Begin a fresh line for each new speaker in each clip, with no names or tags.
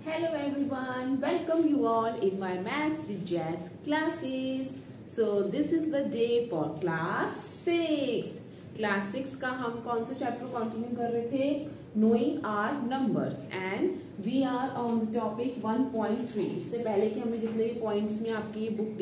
Hello everyone, welcome you all in my Maths with Jazz classes. So this is the day for class 6. Class 6 का हम कौन सा chapter continue कर रहे थे? Knowing our numbers and we are on the topic 1.3. इससे पहले कि हमने जितने भी पॉइंट्स में आपकी ये बुक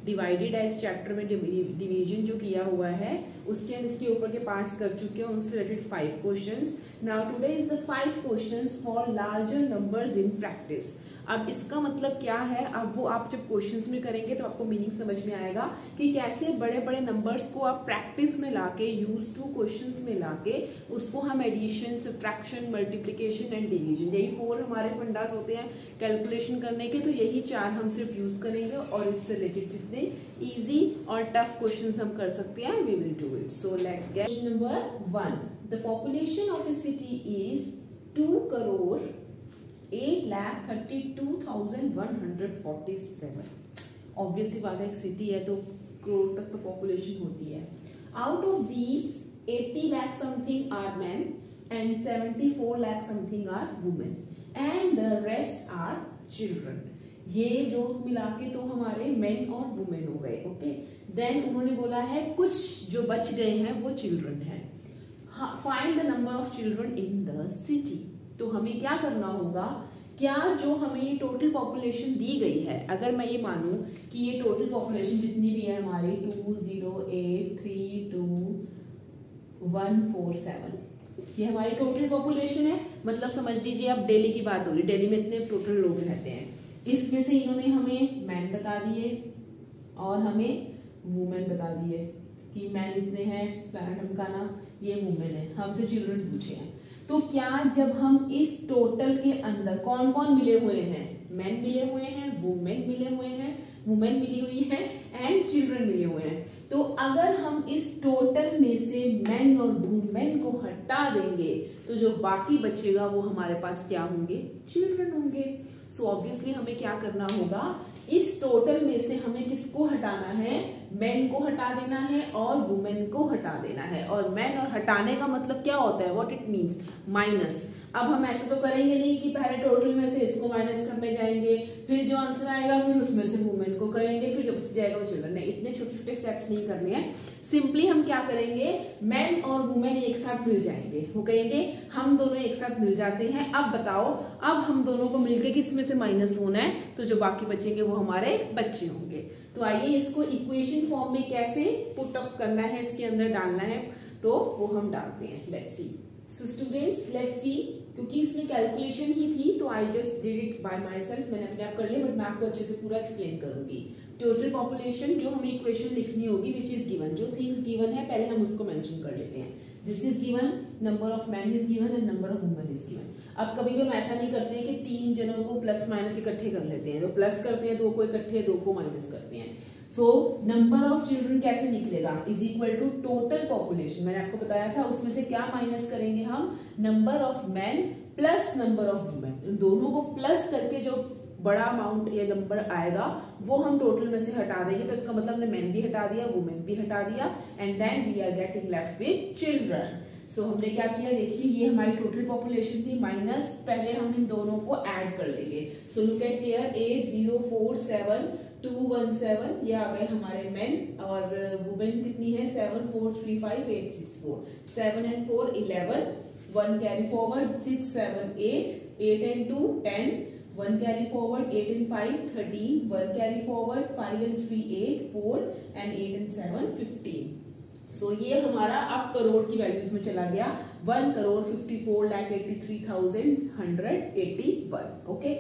डिवाइडेड है, इस चैप्टर में डिवीजन जो किया हुआ है उसके हम इसके ऊपर के पार्ट्स कर चुके हैं, उनसे related 5 questions. Now today is the 5 questions for larger numbers in practice. अब इसका मतलब क्या है? अब वो आप जब क्वेश्चंस में करेंगे तो आपको मीनिंग समझ में आएगा कि कैसे बड़े बड़े नंबर्स को आप प्रैक्टिस में लाके, यूज टू क्वेश्चंस में लाके उसको हम addition, subtraction, multiplication and division, यही 4 हमारे फंडास होते हैं कैलकुलेशन करने के, तो यही 4 हम सिर्फ यूज करेंगे और इससे रिलेटेड जितने इजी और टफ क्वेश्चंस हम कर सकते हैं we will do it. So let's get question number 1. The population of a city is 2 crore 8,32,147. Obviously बात है, एक सिटी है तो करोड़ तक तो पॉपुलेशन होती है. Out of these 80 lakh something are man and 74 lakh something are women and the rest are children. ये दो मिला के तो हमारे मेन और वुमेन हो गए. ओके, देन उन्होंने बोला है कुछ जो बच गए हैं वो चिल्ड्रन है. Find the number of children in the city. तो हमें क्या करना होगा, क्या जो हमें ये टोटल पॉपुलेशन दी गई है, अगर मैं ये मानूं कि ये टोटल पॉपुलेशन जितनी भी है हमारी 20832,147, ये हमारी टोटल पॉपुलेशन है. मतलब समझ लीजिए अब दिल्ली की बात हो रही है, दिल्ली में इतने टोटल लोग रहते हैं, इसमें से इन्होंने हमें मैन बता दिए और हमें वुमेन बता दिए कि मैन इतने हैं, फलाना ढमकाना, ये वुमेन है, हमसे चिल्ड्रन पूछे हैं. तो क्या जब हम इस टोटल के अंदर कौन कौन मिले हुए हैं, मैन मिले हुए हैं, वुमेन मिले हुए हैं, वुमेन मिली हुई है एंड चिल्ड्रन मिले हुए हैं, तो अगर हम इस टोटल में से मैन और वुमेन को हटा देंगे तो जो बाकी बचेगा वो हमारे पास क्या होंगे? चिल्ड्रन होंगे. सो ऑब्वियसली हमें क्या करना होगा, इस टोटल में से हमें किसको हटाना है? मैन को हटा देना है और वुमेन को हटा देना है. और मैन और हटाने का मतलब क्या होता है? What it means, minus. अब हम ऐसे तो करेंगे नहीं कि पहले टोटल में से इसको माइनस करने जाएंगे, फिर जो आंसर आएगा फिर उसमें से वुमेन को करेंगे, फिर जो बच जाएगा वो चिल्ड्रन. नहीं, इतने छोटे छोटे स्टेप्स नहीं करने हैं. सिंपली हम क्या करेंगे, मैन और वुमेन एक साथ मिल जाएंगे. वो कहेंगे हम दोनों एक साथ मिल जाते हैं. अब बताओ, अब हम दोनों को मिलके किसमें से माइनस होना है? तो जो बाकी बचेंगे वो हमारे बच्चे होंगे. तो आइए इसको इक्वेशन फॉर्म में कैसे पुट अप करना है, इसके अंदर डालना है, तो वो हम डालते हैं. Let's see. So students let's see. क्योंकि इसमें कैलकुलेशन ही थी तो I just did it by my self, मैंने अपने आप कर लिया, बट मैं आपको अच्छे से पूरा एक्सप्लेन करूंगी. टोटल पॉपुलेशन जो हमें इक्वेशन लिखनी होगी विच इज गिवन, जो थिंग्स गिवन है पहले हम उसको मेंशन कर लेते हैं. This is given, number of man is given and number of women is given. अब कभी भी हम ऐसा नहीं करते हैं कि 3 जनों को प्लस माइनस इकट्ठे कर लेते हैं, तो प्लस करते हैं 2 को इकट्ठे, 2 को माइनस करते हैं. सो नंबर ऑफ चिल्ड्रन कैसे निकलेगा? Is equal to total population. मैंने आपको बताया था उसमें से क्या माइनस करेंगे हम? Number of man plus number of women. दोनों को प्लस करके जो बड़ा अमाउंट या नंबर आएगा वो हम टोटल में से हटा देंगे. तो इसका मतलब हमने मैन भी हटा दिया, वुमेन भी हटा दिया, and then we are getting left with children. So हमने क्या किया, देखिए ये हमारी टोटल पॉपुलेशन थी, माइनस पहले हम इन दोनों को ऐड कर लेंगे. सो लुक एट हियर, 8047,217 ये आ गए हमारे मेन, और वुमेन कितनी है? 7435,864. 7 and 4 11, 1 carry forward 6 7 8, 8 and 2 10, 1 carry forward 8 and 5 13, 1 carry forward 5 and 3 8 4 and 8 and 7 15. सो ये हमारा अब करोड़ की वैल्यूज में चला गया. 1,54,83,181. ओके,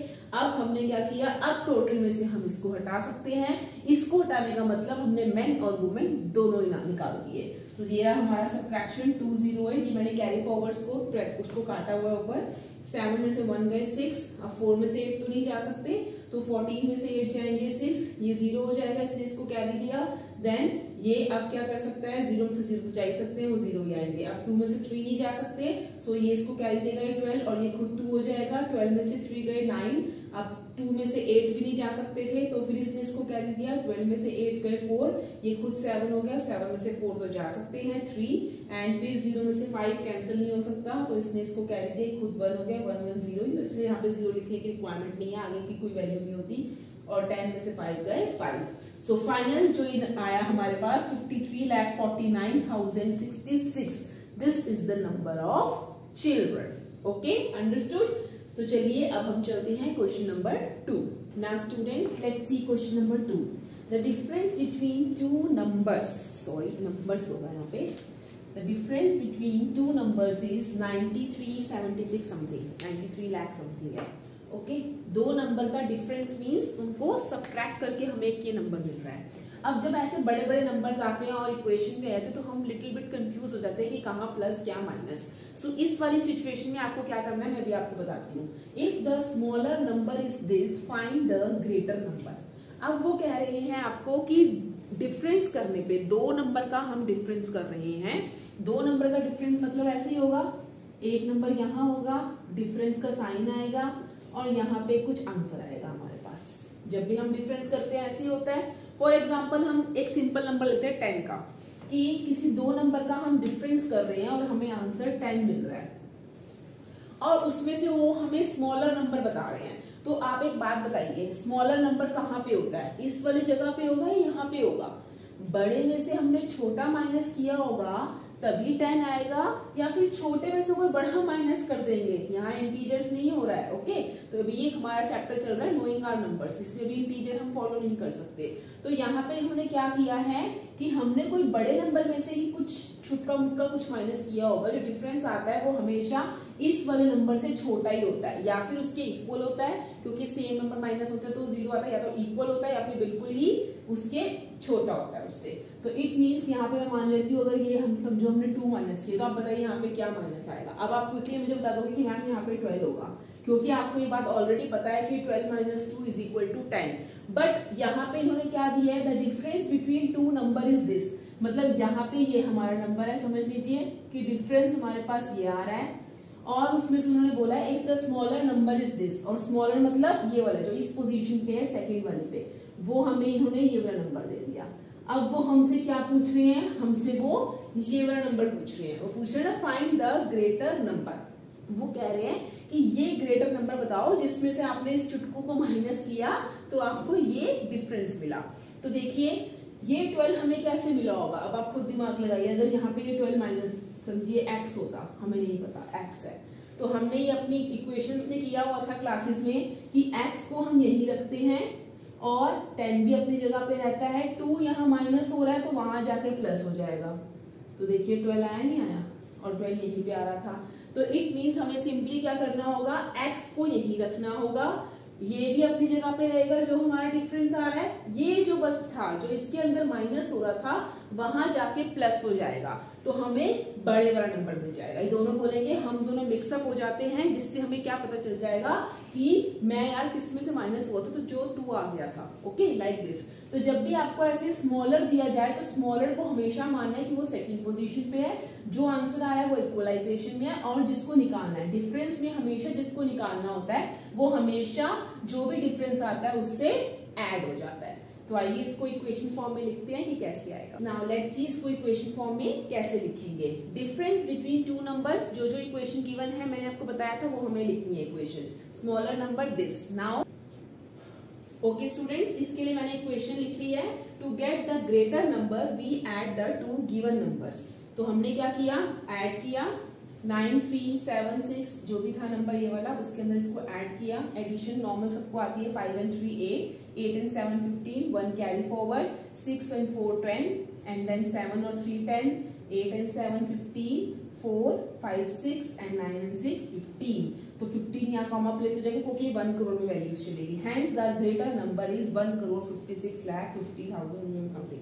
अब हमने क्या किया, अब टोटल में से हम इसको हटा सकते हैं. इसको हटाने का मतलब हमने मैन और वुमेन दोनों ही निकाल दिए. तो ये हमारा सब्ट्रैक्शन 208. ये मैंने कैरी फॉरवर्ड्स को उसको काटा हुआ है ऊपर. 7 में से 1 गए 6, अब 4 में से 8 तो नहीं जा सकते, तो 14 में से 8 जाएंगे 6, ये 0 हो जाएगा, इसने इसको कैरी दिया. देन ये अब क्या कर सकता है, 0 में से 0 तो जा ही सकते हैं, वो 0 ही आएंगे। अब 2 में से 3 नहीं जा सकते, सो ये इसको कैरी देगा 12 और ये खुद 2 हो जाएगा। 12 में से 3 गए 9, अब 2 में से 8 भी नहीं जा सकते थे, तो फिर इसने इसको कैरी दिया। 12 में से 8 गए 4, ये खुद 7 हो गया। 7 में से 4 तो जा सकते हैं 3, एंड फिर 0 में से 5 कैंसिल नहीं हो सकता, तो इसने इसको कैरी दिया, खुद 1 हो गया। 1 1 0, तो इसलिए यहाँ पे 0 लिखने की रिक्वायरमेंट नहीं है, आगे की कोई वैल्यू नहीं होती। और 10 में से 5 गए 5। सो फाइनल जो आया हमारे पास 53,49,066। This is the number of children. Okay, understood. तो चलिए अब हम चलते हैं question number 2। Now students, let's see question number 2। The difference between two numbers, sorry numbers होगा यहाँ पे, the difference between two numbers is 9376 something, 93 lakh something है। ओके, दो नंबर का डिफरेंस मींस उनको सबट्रैक्ट करके हमें एक ये नंबर मिल रहा है। अब जब ऐसे बड़े बड़े नंबर्स आते हैं और इक्वेशन में आते हैं तो हम लिटिल बिट कंफ्यूज हो जाते हैं कि कहाँ प्लस क्या माइनस। सो इस वाली सिचुएशन में आपको क्या करना है मैं भी आपको बताती हूँ। If the smaller number is this, find the greater number. अब वो कह रहे हैं आपको कि डिफरेंस करने पे, दो नंबर का हम डिफरेंस कर रहे हैं। दो नंबर का डिफरेंस मतलब ऐसे ही होगा, एक नंबर यहाँ होगा, डिफरेंस का साइन आएगा और यहाँ पे कुछ आंसर आएगा हमारे पास। जब भी हम डिफरेंस करते हैं ऐसे ही होता है। फॉर एग्जाम्पल हम एक सिंपल नंबर लेते हैं 10 का, कि किसी दो नंबर का हम डिफरेंस कर रहे हैं और हमें आंसर 10 मिल रहा है और उसमें से वो हमें स्मॉलर नंबर बता रहे हैं। तो आप एक बात बताइए, स्मॉलर नंबर कहाँ पे होता है? इस वाली जगह पे होगा या यहाँ पे होगा? बड़े में से हमने छोटा माइनस किया होगा तभी 10 आएगा, या फिर छोटे में से कोई बड़ा माइनस कर देंगे। यहाँ इंटीजर्स नहीं हो रहा है। ओके, तो अभी ये हमारा चैप्टर चल रहा है नोइंग आवर नंबर्स, इसमें भी इंटीजर हम फॉलो नहीं कर सकते। तो यहाँ पे हमने क्या किया है कि हमने कोई बड़े नंबर में से ही कुछ छुटका मुटका कुछ माइनस किया होगा। जो डिफरेंस आता है वो हमेशा इस वाले नंबर से छोटा ही होता है, या फिर उसके इक्वल होता है, क्योंकि सेम नंबर माइनस होता है तो 0 आता है, या तो इक्वल होता है या फिर बिल्कुल ही उसके छोटा होता है उससे। तो इट मीन्स यहाँ पे मैं मान लेती हूँ अगर ये हम समझो हमने 2 माइनस किया, तो आप बताइए यहाँ पे क्या माइनस आएगा। अब आप क्विकली मुझे बता दोगे कि मैम यहाँ पे 12 होगा, क्योंकि आपको ये बात ऑलरेडी पता है कि 12 minus 2 is equal to 10। But यहाँ पे इन्होंने क्या दिया है, the difference between two number is this, मतलब यहाँ पे ये हमारा नंबर है, समझ लीजिए कि डिफरेंस हमारे पास ये आ रहा है और उसमें से उन्होंने बोला है if the smaller number is this, और स्मॉलर मतलब ये वाला जो इस पोजीशन पे है सेकंड वाले पे, वो हमें इन्होंने ये वाला नंबर दे दिया। अब वो हमसे क्या पूछ रहे हैं, हमसे वो ये वाला नंबर पूछ रहे हैं। वो पूछ रहे हैं ना फाइंड द ग्रेटर नंबर। वो कह रहे हैं कि ये ग्रेटर नंबर बताओ जिसमें से आपने इस चुटकू को माइनस किया तो आपको ये डिफरेंस मिला। तो देखिए ये 12 हमें कैसे मिला होगा, अब आप खुद दिमाग लगाइए। अगर यहाँ पे ये 12 माइनस समझिए x होता, हमें नहीं पता x है, तो हमने ये अपनी इक्वेशंस में किया हुआ था क्लासेस में कि x को हम यही रखते हैं और 10 भी अपनी जगह पे रहता है। 2 यहाँ माइनस हो रहा है तो वहां जाके प्लस हो जाएगा। तो देखिए 12 आया नहीं आया, और 12 यहीं पे आ रहा था। तो इट मीन्स हमें सिंपली क्या करना होगा, x को यही रखना होगा, ये भी अपनी जगह पे रहेगा जो हमारा डिफरेंस आ रहा है, ये जो बस था जो इसके अंदर माइनस हो रहा था वहां जाके प्लस हो जाएगा, तो हमें बड़े वाला नंबर मिल जाएगा। ये दोनों बोलेंगे, हम दोनों मिक्सअप हो जाते हैं, जिससे हमें क्या पता चल जाएगा कि मैं यार किसमें से माइनस हुआ था तो जो 2 आ गया था। Okay, like this. तो जब भी आपको ऐसे स्मॉलर दिया जाए तो स्मॉलर को हमेशा मानना है कि वो सेकंड पोजीशन पे है, जो आंसर आया है वो इक्वलाइजेशन में है, और जिसको निकालना है डिफरेंस में हमेशा जिसको निकालना होता है वो हमेशा जो भी डिफरेंस आता है उससे ऐड हो जाता है। तो आइए इसको इक्वेशन फॉर्म में लिखते हैं कि कैसे आएगा। नाउ लेट्स सी इसको इक्वेशन फॉर्म में कैसे लिखेंगे। डिफरेंस बिटवीन टू नंबर्स, जो जो इक्वेशन गिवन है मैंने आपको बताया था वो हमें लिखनी है equation. Smaller number this. Now okay students, इसके लिए मैंने इक्वेशन लिख ली है। To get the greater number we add the two given numbers. तो हमने क्या किया, ऐड किया 9 3 7 6 जो भी था नंबर ये वाला, उसके अंदर इसको ऐड किया। एडिशन नॉर्मल सबको आती है, 5 and 3 8 and 7 15, 1 carry forward, 6 and 4 10, and then 7 और 3 10, 8 and 7 15, 4 5 6 and 9 and 6 15। तो 15 यहाँ कॉमा प्लेस हो जाएगा क्योंकि 1 करोड़ में वैल्यूज चलेगी। Hence the greater number is 1 crore 56,50,000 something.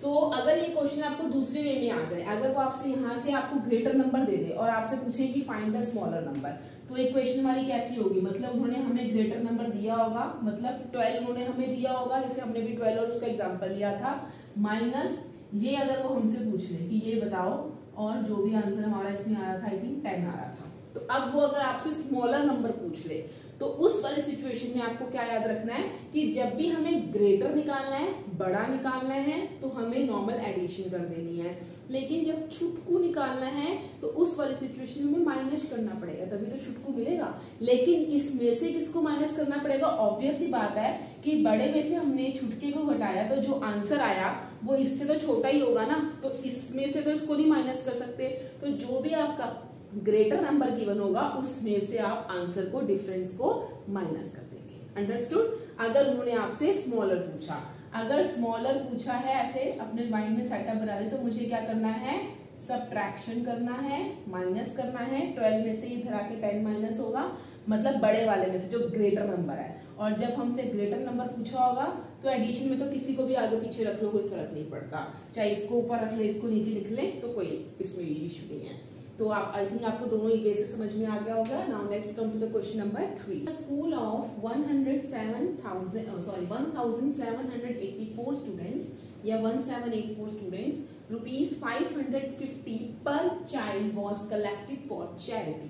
So अगर ये क्वेश्चन आपको दूसरे वे में आ जाए, अगर वो आपसे यहाँ से आपको ग्रेटर नंबर दे दे और आपसे पूछे कि फाइंड द स्मॉलर नंबर, तो इक्वेशन हमारी कैसी होगी, मतलब उन्होंने हमें ग्रेटर नंबर दिया होगा, मतलब 12 उन्होंने हमें दिया होगा, जैसे हमने भी 12 और उसका एग्जांपल लिया था, माइनस ये अगर वो हमसे पूछ ले कि ये बताओ, और जो भी आंसर हमारा इसमें आ रहा था, आई थिंक 10 आ रहा था, तो अब वो अगर आपसे स्मॉलर नंबर पूछ ले तो उस वाले सिचुएशन में आपको क्या याद रखना है कि जब भी हमें ग्रेटर निकालना है, बड़ा निकालना है, तो हमें नॉर्मल एडिशन कर देनी है। लेकिन जब छुटकू निकालना है तो उस वाली सिचुएशन में माइनस करना पड़ेगा, तभी तो छुटकू मिलेगा। लेकिन किसमें से किसको माइनस करना पड़ेगा? ऑब्वियस ही बात है कि बड़े में से हमने छुटके को घटाया, तो जो आंसर आया वो इससे तो छोटा ही होगा ना, तो इसमें से तो इसको नहीं माइनस कर सकते। तो जो भी आपका ग्रेटर नंबर गिवन होगा उसमें से आप आंसर को, डिफरेंस को माइनस कर देंगे। अंडरस्टूड? अगर उन्होंने आपसे स्मॉलर पूछा, अगर स्मॉलर पूछा है, ऐसे अपने माइंड में सेटअप बना ले, तो मुझे क्या करना है? सबट्रैक्शन करना है, माइनस करना है। 12 में से इधर आके 10 माइनस होगा, मतलब बड़े वाले में से जो ग्रेटर नंबर है। और जब हमसे ग्रेटर नंबर पूछा होगा तो एडिशन में तो किसी को भी आगे पीछे रख लो, कोई फर्क नहीं पड़ता, चाहे इसको ऊपर रख ले, इसको नीचे लिख ले, तो कोई इसमें इश्यू नहीं है। तो आप, आई थिंक आपको दोनों ही बेसिक समझ में आ गया होगा। Now let's come to the question number 3। School of 1784 students या 1784 स्टूडेंट्स, ₹550 पर child was collected for charity.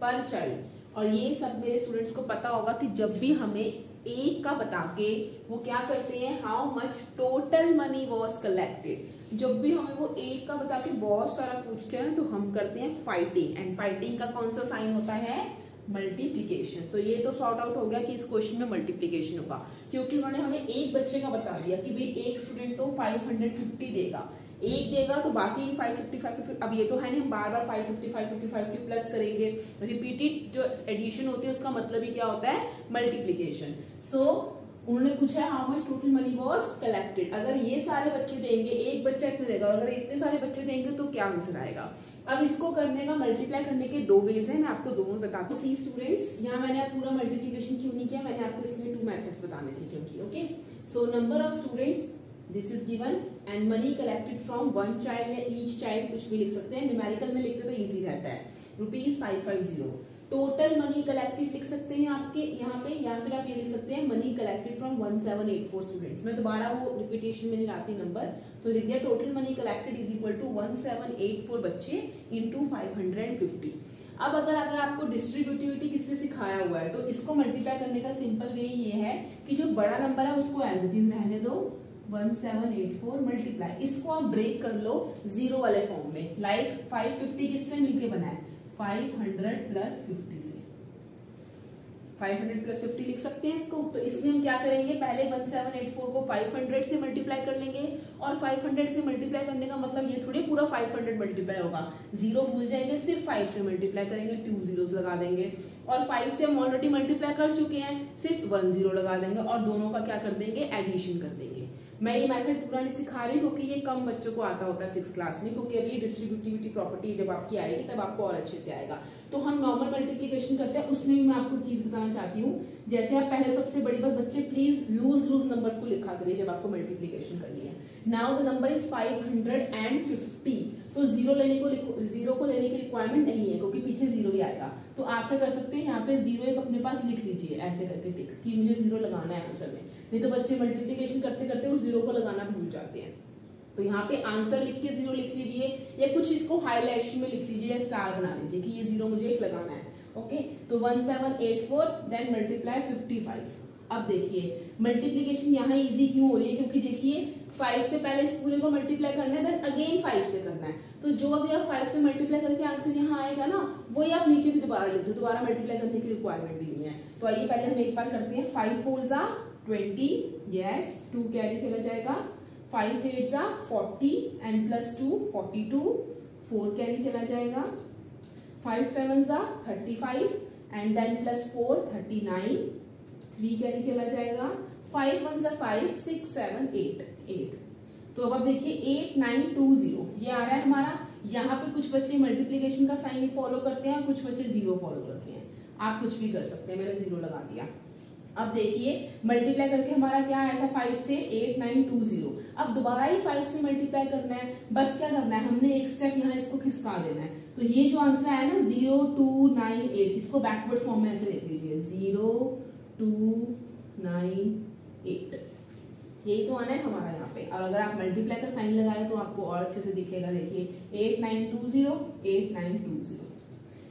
Per child, और ये सब मेरे स्टूडेंट्स को पता होगा कि जब भी हमें एक का बता के वो क्या करते हैं, how much total money was collected. जब भी हमें वो एक का बता के बहुत सारा पूछते हैं तो हम करते हैं फाइटिंग, एंड फाइटिंग का कौन सा साइन होता है? मल्टीप्लीकेशन। तो ये तो सॉर्ट आउट हो गया कि इस क्वेश्चन में मल्टीप्लीकेशन होगा, क्योंकि उन्होंने हमें एक बच्चे का बता दिया कि भाई एक स्टूडेंट तो 550 देगा, एक देगा तो बाकी भी 550। अब ये तो है नहीं हम बार बार 550 प्लस करेंगे। रिपीटेड जो एडिशन होती है उसका मतलब ही क्या होता है? मल्टीप्लीकेशन। सो उन्होंने पूछा है how much total money was collected. अगर ये सारे बच्चे देंगे, एक बच्चा इतने देगा, अगर इतने सारे बच्चे देंगे तो क्या आंसर आएगा? अब इसको करने का, मल्टीप्लाई करने के दो वेज हैं, मैं आपको दोनों बताता हूँ। सी स्टूडेंट्स, यहाँ मैंने आप पूरा मल्टीप्लीकेशन क्यों नहीं किया, मैंने आपको इसमें 2 मेथड्स बताने थे क्योंकि, okay. So number of students this is given and money collected from one child या ईच चाइल्ड, कुछ भी लिख सकते हैं, न्यूमेरिकल में लिखते तो इजी रहता है, ₹550। टोटल मनी कलेक्टेड लिख सकते हैं आपके यहाँ पे, या फिर आप ये लिख सकते हैं मनी कलेक्टेड फ्रॉम 1784 स्टूडेंट्स। मैं दोबारा वो रिपीटेशन में नहीं लाती नंबर, तो लिख दिया total money collected is equal to 1784 बच्चे इंटू 550। अब अगर आपको डिस्ट्रीब्यूटिविटी किसने सिखाया हुआ है तो इसको मल्टीप्लाई करने का सिंपल वे ये है कि जो बड़ा नंबर है उसको एज इट इज रहने दो, 1784 मल्टीप्लाई, इसको आप ब्रेक कर लो जीरो वाले फॉर्म में। लाइक 550 किससे मिलके बना है? 500 प्लस 50 से। 500 प्लस 50 लिख सकते हैं इसको। तो इसमें हम क्या करेंगे, पहले 1784 को 500 से मल्टीप्लाई कर लेंगे, और 500 से मल्टीप्लाई करने का मतलब ये थोड़ी पूरा 500 मल्टीप्लाई होगा, जीरो भूल जाएंगे, सिर्फ 5 से मल्टीप्लाई करेंगे, 2 zeros लगा देंगे, और 5 से हम ऑलरेडी मल्टीप्लाई कर चुके हैं, सिर्फ 1 0 लगा देंगे, और दोनों का क्या कर देंगे? एडिशन कर देंगे। मैं ये मेथड पूरा नहीं सिखा रही क्योंकि ये कम बच्चों को आता होता है 6th क्लास में, क्योंकि अभी डिस्ट्रीब्यूटिविटी प्रॉपर्टी जब आपकी आएगी तब आपको और अच्छे से आएगा। तो हम नॉर्मल मल्टीप्लिकेशन करते हैं, उसमें भी मैं आपको एक चीज बताना चाहती हूँ। जैसे आप पहले, सबसे बड़ी बात बच्चे प्लीज लूज नंबर्स को लिखा करिए जब आपको मल्टीप्लिकेशन करनी है। नाउ द नंबर इज 550, तो जीरो को लेने की रिक्वायरमेंट नहीं है क्योंकि पीछे जीरो ही आएगा। तो आप क्या कर सकते हैं, यहाँ पे जीरो एक अपने पास लिख लीजिए ऐसे करके टिक कि मुझे जीरो लगाना है आंसर में, नहीं तो बच्चे मल्टीप्लिकेशन करते करते उस जीरो को लगाना भूल जाते हैं। तो यहाँ पे आंसर लिख के जीरो लिख लीजिए, या कुछ इसको हाईलाइट में लिख लीजिए, या स्टार बना लीजिए कि ये जीरो मुझे एक लगाना है। ओके, तो 1784 देन मल्टीप्लाई 55। अब देखिए मल्टीप्लिकेशन यहाँ इजी क्यों हो रही है, क्योंकि देखिए 5 से पहले इस पूरे को मल्टीप्लाई करना है, देन अगेन 5 से करना है। तो जो अभी आप 5 से मल्टीप्लाई करके आंसर यहाँ आएगा ना, वही आप नीचे भी दोबारा लिख दो, दोबारा मल्टीप्लाई करने की रिक्वायरमेंट भी नहीं है। तो आइए पहले हम एक बार करते हैं। 5 4 जा 20, यस 2 कैरी चला जाएगा, 5 8 जा 40 एंड प्लस 2 42, 4 कैरी चला जाएगा, 5 7 जा 35 एंड देन प्लस 4 39, 3 कैरी चला जाएगा, 5 1 जा 5 6 7 8। तो अब आप देखिए 8 9 2 0 ये आ रहा है हमारा। यहाँ पे कुछ बच्चे मल्टीप्लिकेशन का साइन फॉलो करते हैं, कुछ बच्चे जीरो फॉलो करते हैं, आप कुछ भी कर सकते हैं, मैंने जीरो लगा दिया। अब देखिए मल्टीप्लाई करके हमारा क्या आया था, 5 से 8 9 2 0। अब दोबारा ही 5 से मल्टीप्लाई करना है, बस क्या करना है, हमने एक स्टेप यहाँ इसको खिसका देना है। तो ये जो आंसर आया ना 0 2 9 8, इसको बैकवर्ड फॉर्म में ऐसे लिख लीजिए 0 2 9 8। यही तो आना है हमारा यहाँ पे। और अगर आप मल्टीप्लाई का साइन लगाए तो आपको और अच्छे से दिखेगा। देखिए 8920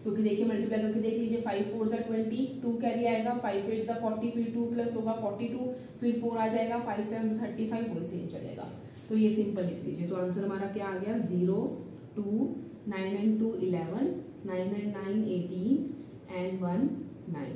क्योंकि देखिए मल्टीप्लाई करके देख लीजिए 5 4 जा 20, 2 कैरी आएगा, 5 8 जा 40, फिर 2 प्लस होगा 42, फिर 4 आ जाएगा, 5 7 जा 35, वही सेम चलेगा। तो ये सिंपल लिख लीजिए। तो आंसर हमारा क्या आ गया 0 2 9 and 2 11 9 and 9 18 and 1 9।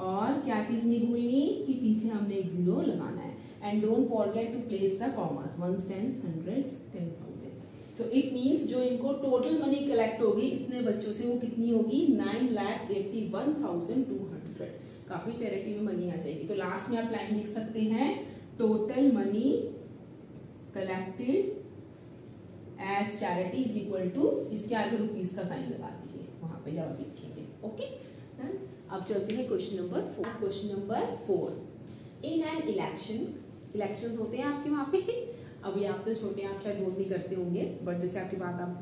और क्या चीज नहीं भूलनी कि पीछे हमने एक 0 लगाना है। And don't forget to place the commas, ones tens hundreds 10,000। तो इट मीन्स जो इनको टोटल मनी कलेक्ट होगी इतने बच्चों से वो कितनी होगी 9,81,200। काफी चैरिटी में मनी आ जाएगी। तो लास्ट में आप लाइन लिख सकते हैं total money collected as charity is equal to, इसके आगे रुपीस का साइन लगा दीजिए वहां पे जब लिखेंगे। ओके, अब चलते हैं question number 4। Question number 4, in an elections होते हैं आपके वहां पे। अभी आप तो छोटे हैं, आप शायद वोट नहीं करते होंगे, बट जैसे आपके बाद आप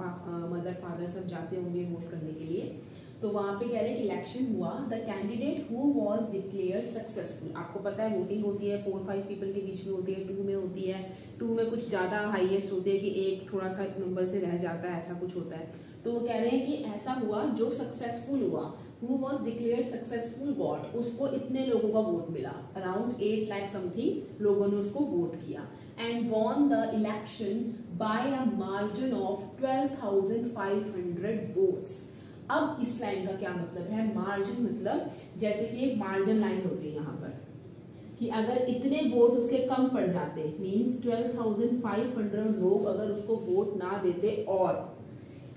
मदर फादर सब जाते होंगे वोट करने के लिए। तो वहां पे कह रहे हैं कि इलेक्शन हुआ, the candidate who was declared successful. आपको पता है वोटिंग होती है 4-5 पीपल के बीच में होती है, 2 में होती है, 2 में कुछ ज्यादा हाईएस्ट होती है कि एक थोड़ा सा नंबर से रह जाता है, ऐसा कुछ होता है। तो वो कह रहे हैं कि ऐसा हुआ जो सक्सेसफुल हुआ, who was declared successful got, उसको इतने लोगों का वोट मिला, अराउंड 8 लाख समथिंग लोगों ने उसको वोट किया। And won the election by a margin of 12,500 votes. अब इस लाइन का क्या मतलब है, मार्जिन मतलब जैसे कि एक मार्जिन लाइन होती है यहाँ पर कि अगर इतने वोट उसके कम पड़ जाते, मींस 12,500 लोग अगर उसको वोट ना देते, और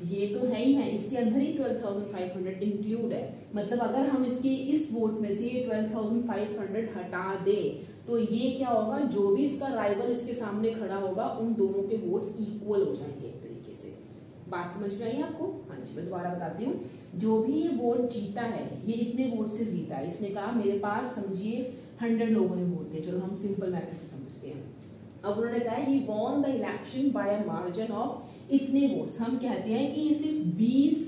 ये तो है ही है, इसके अंदर ही 12,500 इंक्लूड है, मतलब अगर हम इसके इस वोट में से 12,500 हटा दें तो ये क्या होगा, जो भी इसका राइवल इसके सामने खड़ा होगा उन दोनों के वोट्स इक्वल हो जाएंगे एक तरीके से। बात समझ में आई आपको? हाँ जी, मैं दोबारा बताती हूँ। जो भी ये वोट जीता है, ये इतने वोट से जीता है, इसने कहा मेरे पास समझिए 100 लोगों ने वोट दिए, चलो हम सिंपल मेथड से समझते हैं। अब उन्होंने कहा he won the election by a margin of इतने वोट्स। हम कहते हैं कि ये सिर्फ 20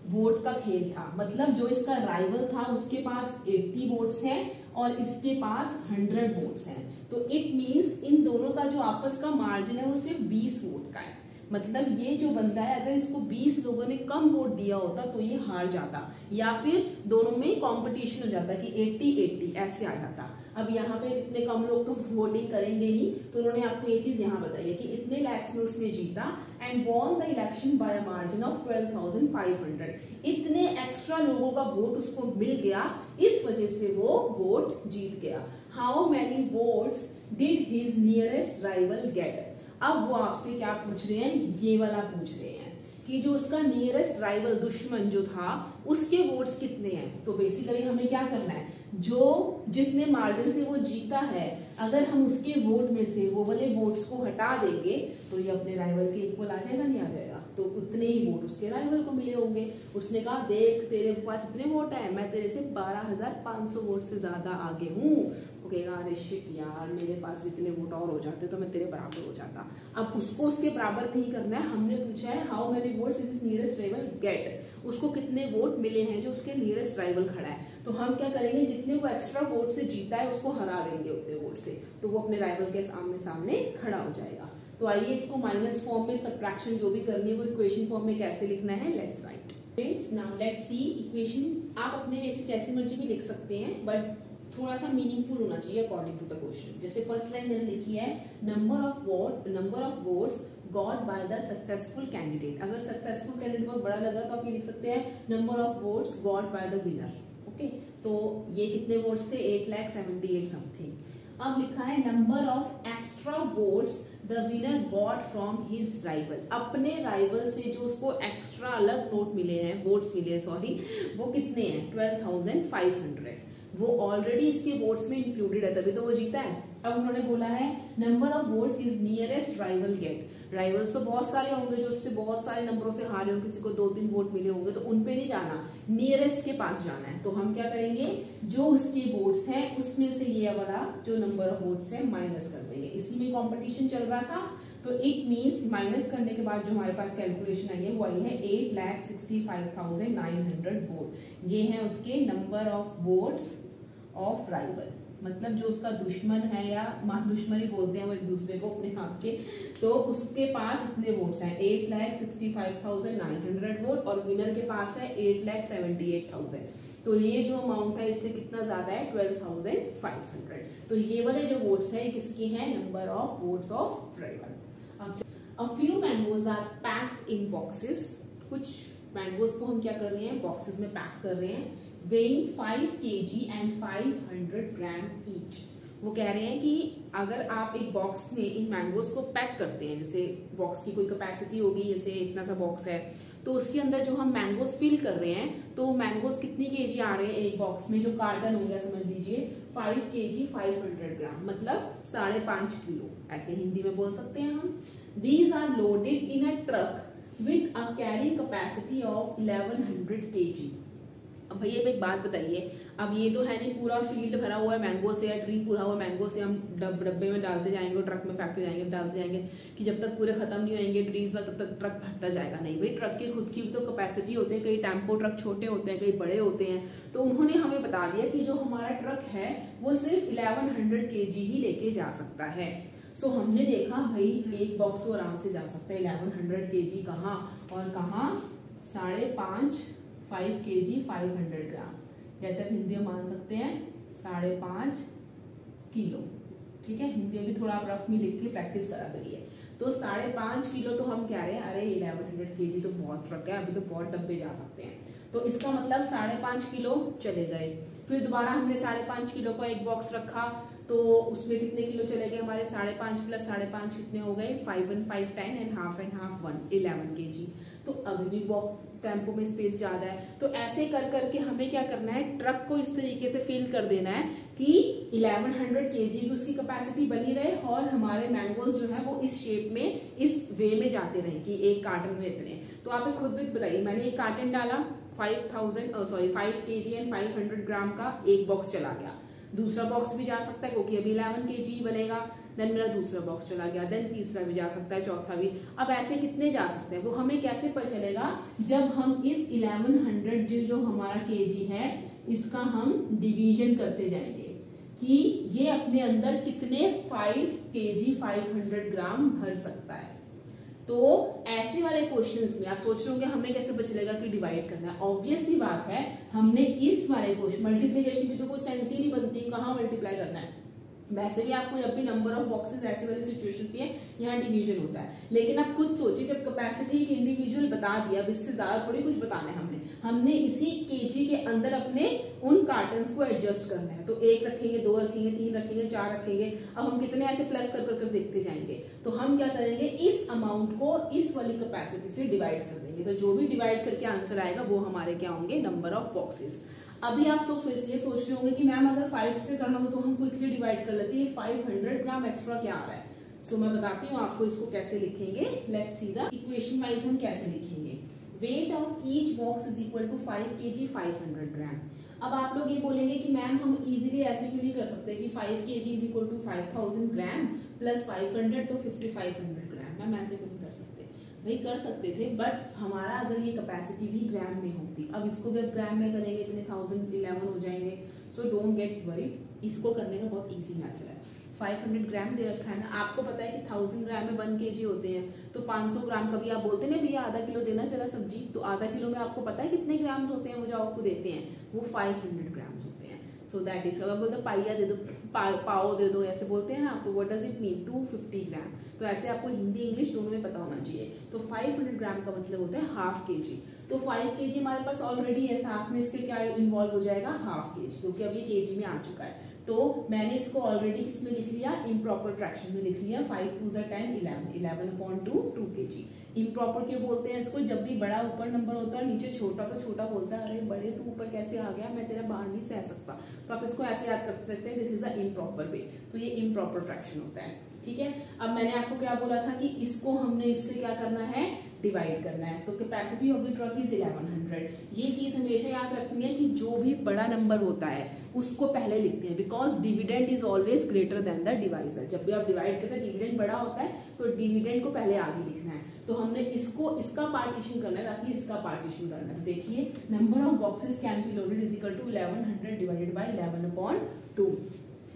वोट का खेल था, मतलब जो इसका राइवल था उसके पास 80 वोट्स हैं और इसके पास 100 वोट्स हैं। तो इट मींस इन दोनों का जो आपस का मार्जिन है वो सिर्फ 20 वोट का है। मतलब ये जो बंदा है, अगर इसको 20 लोगों ने कम वोट दिया होता तो ये हार जाता, या फिर दोनों में कंपटीशन हो जाता कि 80-80 ऐसे आ जाता। अब यहाँ पे इतने कम लोग तो वोटिंग करेंगे ही, तो उन्होंने आपको ये चीज यहाँ बताई है कि इतने लैक्स में उसने जीता and won the election by a margin of 12,500। इतने एक्स्ट्रा लोगों का वोट उसको मिल गया, इस वजह से वो वोट जीत गया। How many votes did his nearest rival get. अब वो आपसे क्या पूछ रहे हैं, ये वाला पूछ रहे हैं कि जो उसका नियरेस्ट राइवल दुश्मन जो था उसके वोट्स कितने हैं। तो बेसिकली हमें क्या करना है, जो जिसने मार्जिन से वो जीता है, अगर हम उसके वोट में से वो वाले वोट्स को हटा देंगे तो ये अपने राइवल के इक्वल आ जाएगा, नहीं आ जाएगा? तो उतने ही वोट उसके राइवल को मिले होंगे। उसने कहा देख तेरे पास इतने वोट है, मैं तेरे से 12,500 वोट से ज्यादा आगे हूँ। वो कहेगा अरे शिट यार, मेरे पास भी इतने वोट और हो जाते तो मैं तेरे बराबर हो जाता। अब उसको उसके बराबर नहीं करना है, हमने पूछा है how many votes is his nearest rival get, उसको कितने वोट मिले हैं जो उसके नियरेस्ट राइवल खड़ा है। तो हम क्या करेंगे, जितने वो एक्स्ट्रा वोट से जीता है उसको हरा देंगे उतने वोट से, तो वो अपने राइवल के सामने सामने खड़ा हो जाएगा। तो आइए इसको माइनस फॉर्म में सब्ट्रैक्शन जो भी करनी है वो इक्वेशन फॉर्म में कैसे लिखना है, let's write. Friends now let's see equation. आप अपने वैसे जैसी मर्जी भी लिख सकते हैं, बट थोड़ा सा मीनिंगफुल होना चाहिए अकॉर्डिंग टू द क्वेश्चन। जैसे फर्स्ट लाइन मैंने लिखी है number of votes got by the successful candidate. अगर सक्सेसफुल कैंडिडेट बहुत बड़ा लग रहा तो आप ये लिख सकते हैं number of votes got by the winner. Okay, तो ये कितने वोट्स थे, 8,78,000 समथिंग। अब लिखा है number of extra votes the winner got from his rival. अपने राइवल से जो उसको एक्स्ट्रा अलग वोट्स मिले हैं, वो कितने हैं, 12,500। वो ऑलरेडी इसके वोट्स में इंक्लूडेड है, तभी तो वो जीता है। अब उन्होंने बोला है number of votes is nearest rival get. Rivals तो बहुत सारे होंगे जो उससे बहुत सारे नंबरों से हारे होंगे, किसी को 2-3 वोट मिले होंगे, तो उन पे नहीं जाना, नियरेस्ट के पास जाना है। तो हम क्या करेंगे, जो उसके वोट्स हैं उसमें से ये वाला जो नंबर ऑफ वोट्स है माइनस कर देंगे। इसी में कंपटीशन चल रहा था, तो इट मीन्स माइनस करने के बाद जो हमारे पास कैलकुलेशन आई है वो आई है 8,65,900 वोट। ये है उसके number of votes of rival. मतलब जो उसका दुश्मन है या दुश्मन ही बोलते हैं वो एक दूसरे को अपने हाथ के, तो उसके पास इतने वोट्स हैं 8,65,900 वोट, और विनर के पास है 8,78,000। तो ये जो अमाउंट है इससे कितना ज्यादा है 12,500। तो ये वाले जो वोट्स है किसके हैं, number of votes of driver. A few mangoes are packed in boxes। कुछ मैंगोज को हम क्या कर रहे हैं, बॉक्सेस में पैक कर रहे हैं, weighing 5 kg and 500 gram each। वो कह रहे हैं कि अगर आप एक बॉक्स में इन मैंगोज को पैक करते हैं, जैसे बॉक्स की कोई कैपेसिटी होगी, जैसे इतना सा बॉक्स है, तो उसके अंदर जो हम मैंगोज फिल कर रहे हैं, तो मैंगोज कितनी केजी आ रहे हैं एक बॉक्स में, जो कार्टन हो गया समझ लीजिए 5 kg 500 ग्राम, मतलब 5.5 किलो, ऐसे हिंदी में बोल सकते हैं हम। These are loaded in a truck with a carrying capacity of 1100 kg। अब भैया एक बात बताइए, अब ये तो है नहीं पूरा फील्ड भरा हुआ है मैंगो से या ट्री पूरा हुआ मैंगो से, हम डब्बे में डालते जाएंगे और ट्रक में फेंकते जाएंगे, डालते जाएंगे कि जब तक पूरे खत्म नहीं होंगे ट्रीज वाले तब तक ट्रक भरता जाएगा। नहीं भाई, ट्रक की खुद की तो कैपेसिटी होती है, कई टेम्पो ट्रक छोटे होते हैं, कई बड़े होते हैं। तो उन्होंने हमें बता दिया कि जो हमारा ट्रक है वो सिर्फ 1100 kg ही लेके जा सकता है। सो हमने देखा भाई एक बॉक्स तो आराम से जा सकता है 1100 kg, कहाँ और कहाँ 5.5 kg 500 ग्राम, जैसे आप हिंदी में मान सकते हैं 5.5 किलो। ठीक है, हिंदी में भी थोड़ा आप रफ में लिख के प्रैक्टिस करा करिए। तो 5.5 किलो तो हम कह रहे हैं, अरे 1100 kg तो बहुत ट्रक है, अभी तो बहुत डब्बे जा सकते हैं। तो इसका मतलब 5.5 किलो चले गए। फिर दोबारा हमने 5.5 किलो का एक बॉक्स रखा, तो उसमें कितने किलो चले गए हमारे, 5.5 प्लस 5.5 कितने हो गए, 5 and 5 10 and half 1 11 kg। तो अभी भी बॉक्स टेम्पो में स्पेस ज्यादा है। तो ऐसे कर करके हमें क्या करना है, ट्रक को इस तरीके से फिल कर देना है कि 1100 kg की उसकी कैपेसिटी बनी रहे, और हमारे मैंगोज जो है वो इस शेप में, इस वे में जाते रहे कि एक कार्टन में इतने। तो आप खुद भी बताइए, मैंने एक कार्टन डाला 5 kg एंड 500 ग्राम का एक बॉक्स चला गया, दूसरा बॉक्स भी जा सकता है क्योंकि अभी 11 kg ही बनेगा, देन मेरा दूसरा बॉक्स चला गया, देन तीसरा भी जा सकता है, चौथा भी। अब ऐसे कितने जा सकते हैं वो हमें कैसे पता चलेगा, जब हम इस 1100 जो हमारा kg है इसका हम डिवीजन करते जाएंगे कि ये अपने अंदर कितने 5 kg 500 ग्राम भर सकता है। तो ऐसे वाले क्वेश्चंस में आप सोच रहे होंगे हमें कैसे पता चलेगा कि डिवाइड करना है। ऑब्वियस सी बात है, हमने इस वाले क्वेश्चन मल्टीप्लिकेशन की तो कोई सेंस ही नहीं बनती, कहाँ मल्टीप्लाई करना है। वैसे भी आपको जब भी नंबर ऑफ बॉक्सेस ऐसे वाली सिचुएशन होती है यहाँ डिवीजन होता है, लेकिन आप खुद सोचिए जब कैपेसिटी इंडिविजुअल बता दिया, अब इससे ज्यादा थोड़ी कुछ बताना है हमने इसी केजी के अंदर अपने उन कार्टन्स को एडजस्ट करना है। तो 1 रखेंगे, 2 रखेंगे, 3 रखेंगे, 4 रखेंगे, अब हम कितने ऐसे प्लस कर देखते जाएंगे। तो हम क्या करेंगे, इस अमाउंट को इस वाली कैपेसिटी से डिवाइड कर देंगे, तो जो भी डिवाइड करके आंसर आएगा वो हमारे क्या होंगे, नंबर ऑफ बॉक्सेस। अभी आप सब ये सोच रहे होंगे कि मैम अगर 5 से करना हो तो हम क्विकली डिवाइड कर लेते हैं, 500 ग्राम एक्स्ट्रा क्या आ रहा है। सो मैं बताती हूँ आपको इसको कैसे लिखेंगे। Let's see the equation wise हम कैसे लिखेंगे। Weight of each box is equal to 5 kg 500 gram. अब आप लोग ये बोलेंगे कि मैम हम इजीली ऐसे क्यों नहीं कर सकते कि 5 kg is equal to 5000 gram plus 500 तो 5500 ग्राम। मैम ऐसे क्यों नहीं कर सकते, वही कर सकते थे, बट हमारा अगर ये कैपेसिटी भी ग्राम में होती, अब इसको भी अब ग्राम में करेंगे इतने 1011 हो जाएंगे। सो डोंट गेट वरीड, इसको करने का बहुत इजी मेथड है। 500 ग्राम दे रखा है ना, आपको पता है कि 1000 ग्राम में 1 kg होते हैं, तो 500 ग्राम कभी आप बोलते ना भैया आधा किलो देना जरा सब्जी, तो आधा किलो में आपको पता है कितने ग्राम्स होते हैं, वो जो आपको देते हैं वो 500 ग्राम्स होते हैं। सो दैट इज, अब बोलते पाइया दे दो, पाओ दे दो, ऐसे बोलते हैं ना, तो व्हाट डज इट मीन 250 ग्राम। तो ऐसे आपको हिंदी इंग्लिश दोनों में पता होना चाहिए। तो 500 ग्राम का मतलब होता है हाफ kg। तो 5 kg हमारे पास ऑलरेडी है, साथ में इसके क्या इन्वॉल्व हो जाएगा, हाफ kg, क्योंकि अब ये kg में आ चुका है। तो मैंने इसको ऑलरेडी किसमें लिख लिया, इम्प्रॉपर फ्रैक्शन में लिख लिया, 5 2 10 11 11/2 2 kg। इम्प्रॉपर क्यों बोलते हैं इसको, जब भी बड़ा ऊपर नंबर होता है नीचे छोटा, तो छोटा बोलता है अरे बड़े तू ऊपर कैसे आ गया, मैं तेरा बाहर नहीं सह सकता। तो आप इसको ऐसे याद कर सकते हैं, दिस इज द इम्प्रॉपर वे। तो ये इम्प्रॉपर फ्रैक्शन होता है, ठीक है। अब मैंने आपको क्या बोला था कि इसको हमने इससे क्या करना है, डिवाइड करना है। तो capacity of the truck is 1100। ये चीज हमेशा याद रखनी है कि जो भी बड़ा नंबर होता है उसको पहले लिखते हैं, because dividend is always greater than the divisor. जब भी आप डिवाइड करते हैं डिविडेंड बड़ा होता है, तो डिविडेंड को पहले आगे लिखना है। तो हमने इसका पार्टीशन करना है, ताकि इसका पार्टीशन करना है। तो देखिए, number of boxes can be loaded is equal to 1100 divided by 11/2।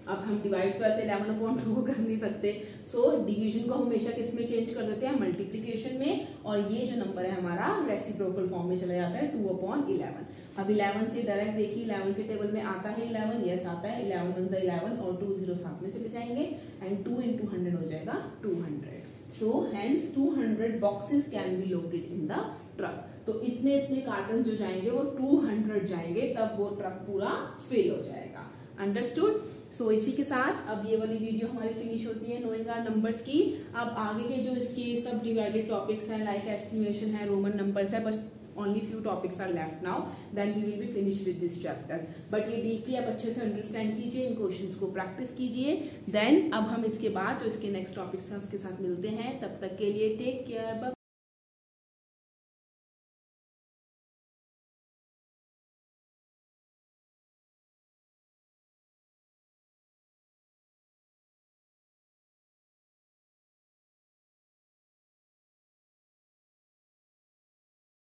अब हम डिवाइड तो ऐसे 11/2 को कर नहीं सकते, सो डिवीजन को हमेशा किस में चेंज कर देते हैं, मल्टीप्लीकेशन में, और ये जो नंबर है हमारा रेसिप्रोकल फॉर्म में चला जाता है 2/11। अब 11 से डायरेक्ट देखिए 11 के टेबल में आता है 11, यस आता है, 11 1 जा 11 और 2 0 साथ में चले जाएंगे एंड 2 into 100 हो जाएगा 200। So hence 200 boxes can be loaded in the truck. तो इतने इतने कार्टन जो जाएंगे वो 200 जाएंगे, तब वो ट्रक पूरा फिल हो जाएगा। अंडरस्टूड? सो इसी के साथ अब ये वाली वीडियो हमारी फिनिश होती है नोइंग आवर नंबर्स की। अब आगे के जो इसके सब डिवाइडेड टॉपिक्स हैं लाइक एस्टिमेशन है, रोमन नंबर्स है, बस only few topics are left now, then we will be finished with this chapter. but ये डीपली आप अच्छे से अंडरस्टैंड कीजिए, इन क्वेश्चंस को प्रैक्टिस कीजिए। देन अब हम इसके बाद जो इसके नेक्स्ट टॉपिक्स हैं उसके साथ मिलते हैं, तब तक के लिए टेक केयर।